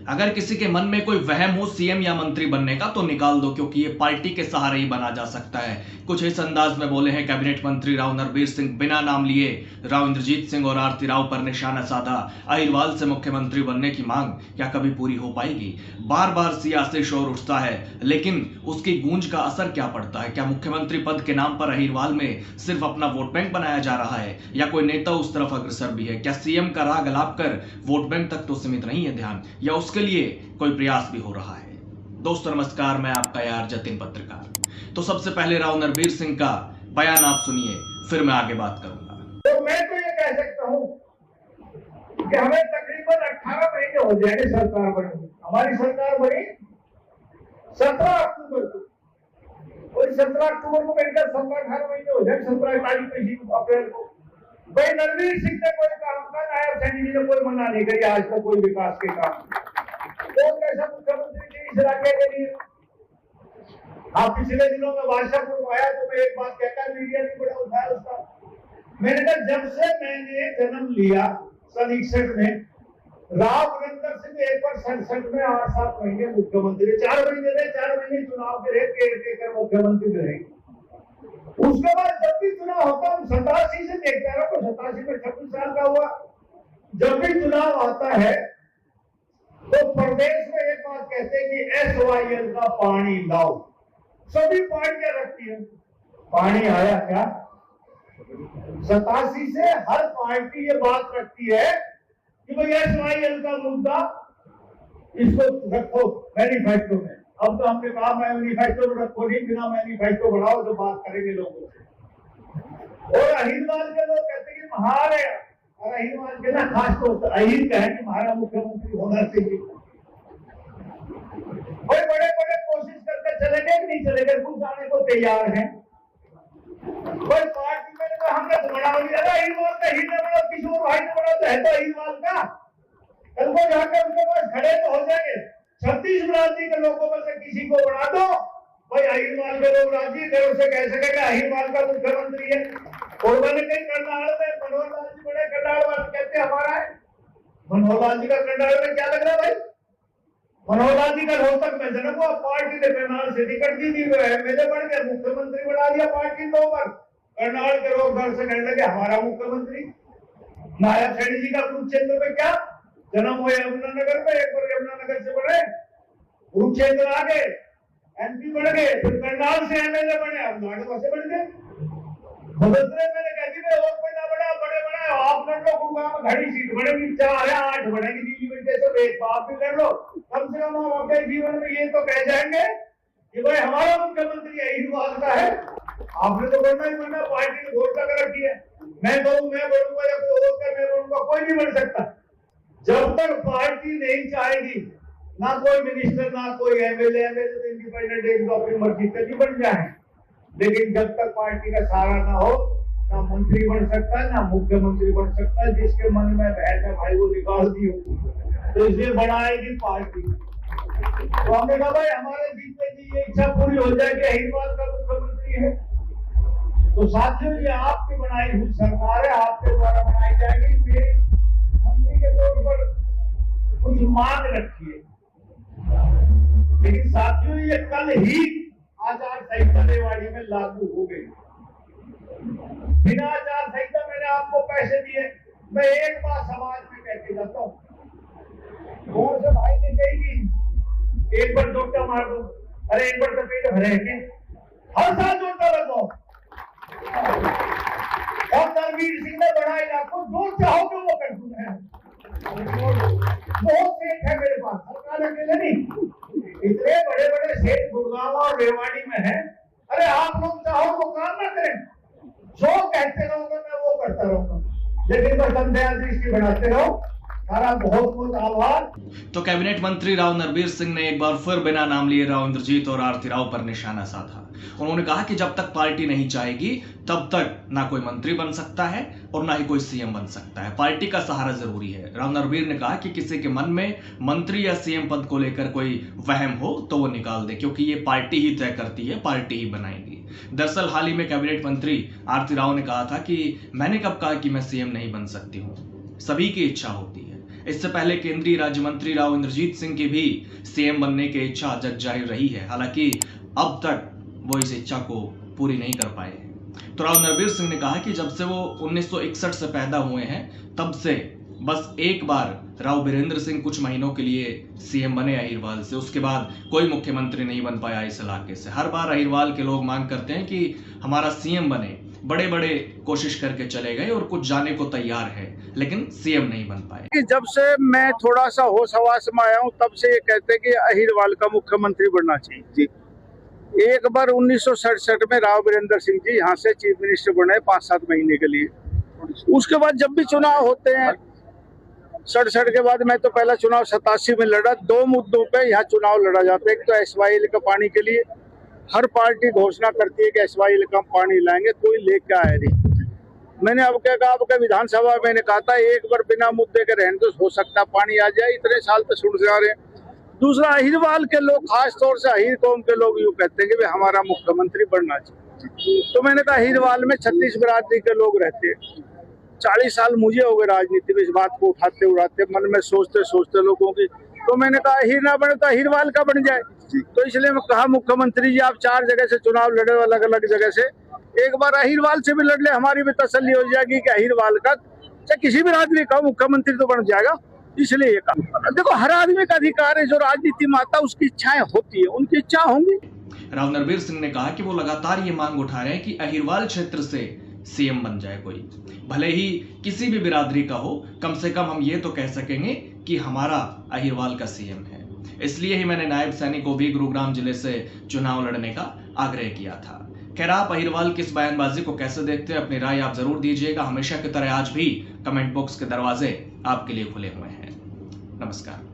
अगर किसी के मन में कोई वहम हो सीएम या मंत्री बनने का तो निकाल दो, क्योंकि ये पार्टी के सहारे ही बना जा सकता है। कुछ इस अंदाज में बोले हैं कैबिनेट मंत्री राव नरबीर सिंह। बिना नाम लिए राव इंद्रजीत सिंह और आरती राव पर निशाना साधा। अहिरवाल से मुख्यमंत्री बनने की मांग क्या कभी पूरी हो पाएगी? बार बार सियासी शोर उठता है, लेकिन उसकी गूंज का असर क्या पड़ता है? क्या मुख्यमंत्री पद के नाम पर अहिरवाल में सिर्फ अपना वोट बैंक बनाया जा रहा है, या कोई नेता उस तरफ अग्रसर भी है? क्या सीएम का राग अलाप कर वोट बैंक तक तो सीमित नहीं है ध्यान, या उसके लिए कोई प्रयास भी हो रहा है? दोस्तों नमस्कार, मैं आपका यार जतिन पत्रकार। तो सबसे पहले राव नरबीर सिंह का बयान आप सुनिए, फिर मैं आगे बात करूंगा। तो मैं तो ये कह सकता हूँ कि हमें तकरीबन 18 महीने हो जाएंगे सरकार बनी। हमारी सरकार बनी 17 अक्टूबर को, और 17 अक्टूबर को मिलकर 17-18 महीने हो जाए। 17 तारीख अप्रैल को भाई नरबीर सिंह ने कोई काम का, नायब सैनी जी ने कोई मना नहीं करी आज तक कोई विकास के काम। तो कैसा मुख्यमंत्री जी इस इलाके के लिए? आप पिछले दिनों में बादशाहपुर को आया तो मैं एक बात कहता, मीडिया भी बड़ा उठाया उसका। मैंने कहा जब से मैंने जन्म लिया सन 61 में, राव नरेंद्र सिंह एक बार 67 में 8-7 महीने मुख्यमंत्री, 4 महीने रहे, 4 महीने चुनाव के रहे, केयर मुख्यमंत्री रहे। उसके बाद जब भी चुनाव होता है 87 से देखता रहा, तो 87 में 26 साल का हुआ। जब भी चुनाव आता है तो प्रदेश में एक बात कहते हैं कि SYL का पानी लाओ। सभी पार्टियां रखती है, पानी आया क्या? 87 से हर पार्टी ये बात रखती है कि भाई SYL का मुद्दा इसको रखो मैनिफेस्टो में। अब तो हमने कहा मैनिफेस्टो में रखो नहीं, बिना मैनिफेस्टो बढ़ाओ तो बात करेंगे लोगों से। और अहिरवाल के लोग कहते हैं कि महारे, और अहिरवाल के ना खास तौर पर अहिर कहे कि हमारा मुख्यमंत्री होना चाहिए। और बड़े बड़े कोशिश करके चले गए कि नहीं चले गए, कुछ जाने को तैयार हैं। कोई पार्टी में हमने तो बना लिया था अहिरवाल का, ही ने बड़ा, किशोर भाई ने बड़ा, तो है तो अहिरवाल का। कल को जाकर उनके पास खड़े तो हो जाएंगे। 36 राजी के लोगों में से किसी को बना दो, भाई अहिरवाल के लोग राजी थे, उसे कह सकेंगे अहिरवाल का मुख्यमंत्री है। और मैंने कहीं करनाल में मनोहर लाल जी बड़े कन्नाड़ वाले कहते हमारा है। मनोहर लाल जी का कन्नाड़ में क्या लग रहा है भाई? मनोहर लाल जी का रोहतक में जन्म हुआ, पार्टी ने करनाल से टिकट दी थी, एमएलए बन गया, मुख्यमंत्री बना दिया पार्टी के ऊपर। करनाल के लोग घर से कहने लगे हमारा मुख्यमंत्री। नायब सैनी जी का कुरुक्षेत्र में क्या जन्म हुआ, यमुनानगर में, एक बार यमुनानगर से बढ़े कुरुक्षेत्र आ गए, MP बन गए, फिर करनाल से MLA बने, अब नाटक से बन गए। बदलते मैंने कहती है और कोई ना बड़ा, बड़े बड़े आप लड़ लो, गुरुग्राम में घड़ी सीट बढ़ेगी, 4 या 8 बढ़ेगी, दिल्ली में जैसे एक बाप भी लड़ लो। कम से कम हम अपने जीवन में ये तो कह जाएंगे कि भाई हमारा मुख्यमंत्री अहिरवाल का है। आपने तो बनना ही बनना, पार्टी ने घोषणा कर रखी है। मैं कहूँ मैं बनूंगा या कोई और कर मैं बनूंगा, कोई नहीं बन सकता। जब तक पार्टी नहीं चाहेगी, ना कोई मिनिस्टर, ना कोई MLA तो इंडिपेंडेंट एक अपनी मर्जी तक ही बन जाए। लेकिन जब तक पार्टी का सहारा ना हो, ना मंत्री बन सकता है, ना मुख्यमंत्री बन सकता है। जिसके मन में बहस है भाई वो निकाल दी हो, तो इसलिए बनाएगी पार्टी। तो हमने कहा भाई हमारे जीतने की ये इच्छा पूरी हो जाए कि अहिरवाल का मुख्यमंत्री है। तो साथियों ये आपकी बनाई हुई सरकार है, आपके द्वारा बनाई जाएगी। मेरी मंत्री के तौर पर कुछ मांग रखिए, लेकिन साथियों ये कल ही आचार संहिता रेवाड़ी में लागू हो गई। बिना आचार संहिता मैंने आपको पैसे दिए। मैं एक बात समाज में कहते जाता हूँ, कौन से भाई ने कही एक बार जोटा मार दो, अरे एक बार तो पेट भरे हैं, हर साल जोटा लगाओ। और नरबीर सिंह ने बड़ा इलाकों जो चाहोगे वो कर दूंगा। बहुत सेठ है मेरे पास, सरकार अकेले नहीं, इतने बड़े बड़े सेठ गुड़गांव और रेवाड़ी में है। अरे आप लोग चाहो तो काम ना करें, जो कहते रहोगे मैं वो करता रहूंगा, लेकिन बस अंधेरा दृष्टि बढ़ाते रहो। सारा बहुत बहुत आभार। तो कैबिनेट मंत्री राव नरबीर सिंह ने एक बार फिर बिना नाम लिए राव इंद्रजीत और आरती राव पर निशाना साधा। उन्होंने कहा कि जब तक पार्टी नहीं चाहेगी तब तक ना कोई मंत्री बन सकता है और ना ही कोई सीएम बन सकता है। पार्टी का सहारा जरूरी है। राव नरबीर ने कहा कि किसी के मन में मंत्री या सीएम पद को लेकर कोई वहम हो तो वो निकाल दे, क्योंकि ये पार्टी ही तय करती है, पार्टी ही बनाएगी। दरअसल हाल ही में कैबिनेट मंत्री आरती राव ने कहा था कि मैंने कब कहा कि मैं सीएम नहीं बन सकती हूँ, सभी की इच्छा होती है। इससे पहले केंद्रीय राज्य मंत्री राव इंद्रजीत सिंह की भी सीएम बनने की इच्छा जग जाहिर रही है। हालांकि अब तक वो इस इच्छा को पूरी नहीं कर पाए। तो राव नरबीर सिंह ने कहा कि जब से वो 1961 से पैदा हुए हैं तब से बस एक बार राव बीरेंद्र सिंह कुछ महीनों के लिए सीएम बने अहिरवाल से, उसके बाद कोई मुख्यमंत्री नहीं बन पाया इस इलाके से। हर बार अहिरवाल के लोग मांग करते हैं कि हमारा सीएम बने, बड़े बड़े कोशिश करके चले गए और कुछ जाने को तैयार है, लेकिन सीएम नहीं बन पाए। कि जब से मैं थोड़ा सा होश हवास में आया हूँ तब से ये कहते हैं कि अहिरवाल का मुख्यमंत्री बनना चाहिए जी। एक बार 1967 में राव बीरेंद्र सिंह जी यहाँ से चीफ मिनिस्टर बने 5-7 महीने के लिए। उसके बाद जब भी चुनाव होते हैं 67 के बाद, मैं तो पहला चुनाव 87 में लड़ा। 2 मुद्दों पे यहाँ चुनाव लड़ा जाता है। एक तो एसवाईएल का पानी के लिए हर पार्टी घोषणा करती है कि एसवाईएल का पानी लाएंगे, कोई लेके आया नहीं। मैंने अब क्या कहा, आपके विधानसभा में मैंने कहा था एक बार बिना मुद्दे के रहने तो हो सकता पानी आ जाए। इतने साल तो सुन से आ रहे हैं। दूसरा, अहिरवाल के लोग, खास तौर से अहिर कौम के लोग यूँ कहते हैं कि भाई हमारा मुख्यमंत्री बनना चाहिए। तो मैंने कहा अहिरवाल में 36 बिरादरी के लोग रहते हैं। 40 साल मुझे हो गए राजनीति में, इस बात को उठाते उड़ाते मन में सोचते सोचते लोगों की। तो मैंने कहा अहिर ना बने तो अहिरवाल का बन जाए। तो इसलिए मैं कहा मुख्यमंत्री जी आप 4 जगह से चुनाव लड़े, अलग अलग जगह से, एक बार अहिरवाल से भी लड़ ले, हमारी भी तसल्ली हो जाएगी कि अहिरवाल का चाहे किसी भी राजनीति का मुख्यमंत्री तो बन जाएगा। इसलिए ये काम, देखो हर आदमी का अधिकार है, जो राजनीति में आता है उसकी इच्छाएं होती है, उनकी इच्छा होंगी। राव नरबीर सिंह ने कहा कि वो लगातार ये मांग उठा रहे हैं कि अहिरवाल क्षेत्र से सीएम बन जाए कोई, भले ही किसी भी बिरादरी का हो, कम से कम हम ये तो कह सकेंगे कि हमारा अहिरवाल का सीएम है। इसलिए ही मैंने नायब सैनी को भी गुरुग्राम जिले से चुनाव लड़ने का आग्रह किया था। खैर, आप अहिरवाल की इस बयानबाजी को कैसे देखते हैं, अपनी राय आप जरूर दीजिएगा। हमेशा की तरह आज भी कमेंट बॉक्स के दरवाजे आपके लिए खुले हुए हैं। नमस्कार।